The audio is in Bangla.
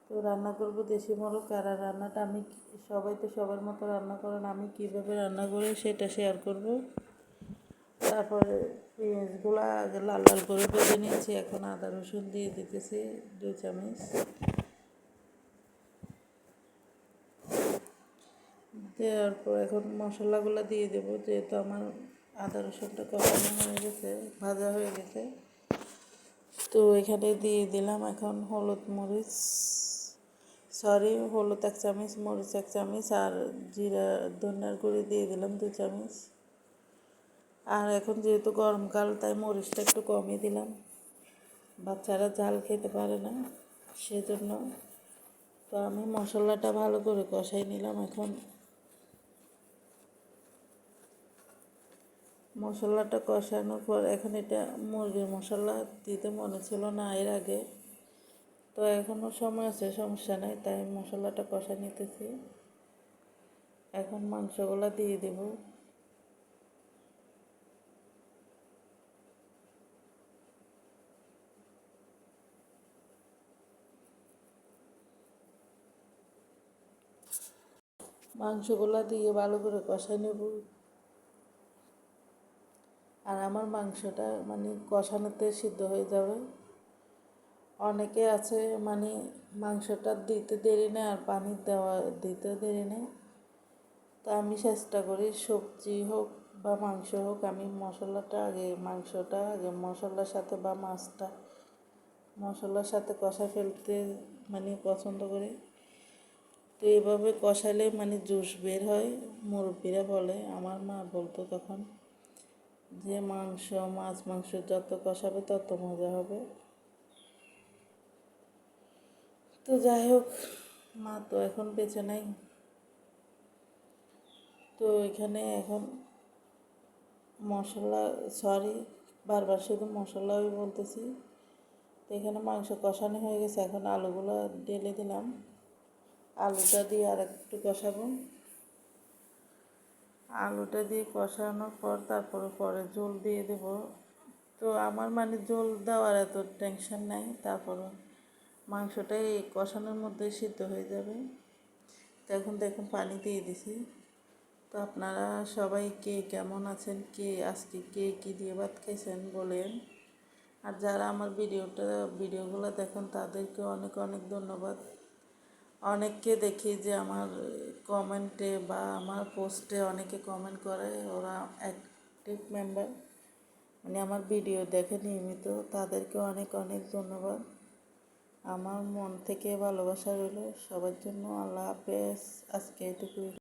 তো রান্না করব দেশি মোরগ। আর রান্নাটা আমি সবাই তো সবার মতো রান্না করেন, আমি কীভাবে রান্না করি সেটা শেয়ার করব। তারপরে পেঁয়াজগুলো আগে লাল লাল করে ভেজে নিয়েছি, এখন আদা রসুন দিয়ে দিতেছি 2 চামচ। দেওয়ার পর এখন মশলাগুলো দিয়ে দেবো, যেহেতু আমার আদা রসুনটা কষানো হয়ে গেছে, ভাজা হয়ে গেছে। তো এখানে দিয়ে দিলাম এখন হলুদ 1 চামচ, মরিচ 1 চামচ, আর জিরা ধনিয়ার গুঁড়ি দিয়ে দিলাম 2 চামচ। আর এখন যেহেতু গরমকাল তাই মরিচটা একটু কমই দিলাম, বাচ্চারা ঝাল খেতে পারে না সেজন্য। তো আমি মশলাটা ভালো করে কষাই নিলাম। এখন মশলাটা কষানোর পর এখন এটা মুরগির মশলা দিতে মনে ছিল না এর আগে, তো এখনও সময় আছে, সমস্যা নেই, তাই মশলাটা কষা নিতেছি। এখন মাংসগুলো দিয়ে দেব। মাংসগুলো দিয়ে ভালো করে কষাই নেব। আর আমার মাংসটা মানে কষানোতে সিদ্ধ হয়ে যাবে। অনেকে আছে মানে মাংসটা দিতে দেরি নেই আর পানি দিতে দেরি নেই, তা আমি চেষ্টা করি সবজি হোক বা মাংস হোক, আমি মাংসটা আগে মশলার সাথে বা মাছটা মশলার সাথে কষা ফেলতে মানে পছন্দ করি। তো এইভাবে কষালে মানে জুস বের হয়, মুরব্বীরা বলে, আমার মা বলতো তখন যে মাছ মাংস যত কষাবে তত মজা হবে। তো যাই হোক, মা তো এখন বেঁচে নাই। তো এখানে এখন মশলা, বারবার শুধু মশলাই বলতেছি। তো এখানে মাংস কষানো হয়ে গেছে, এখন আলুগুলো ঢেলে দিলাম। আলুটা দিয়ে আর একটু কষাবো। আলুটা দিয়ে কষানোর পর পরে ঝোল দিয়ে দেব। তো আমার মানে ঝোল দেওয়ার এত টেনশন নাই, তারপরও মাংসটাই কষানোর মধ্যে সিদ্ধ হয়ে যাবে। তো এখন দেখুন পানি দিয়ে দিছি। তো আপনারা সবাই কে কেমন আছেন, আজকে কী দিয়ে ভাত খাইছেন বলেন। আর যারা আমার ভিডিওগুলো দেখেন তাদেরকে অনেক অনেক ধন্যবাদ। অনেককে দেখি যে আমার কমেন্টে বা আমার পোস্টে অনেকে কমেন্ট করে, ওরা অ্যাক্টিভ মেম্বার, মানে আমার ভিডিও দেখে নিয়মিত, তাদেরকে অনেক অনেক ধন্যবাদ। আমার মন থেকে ভালোবাসা রইল সবার জন্য। আল্লাহ হাফেজ, আজকে এটুকুই।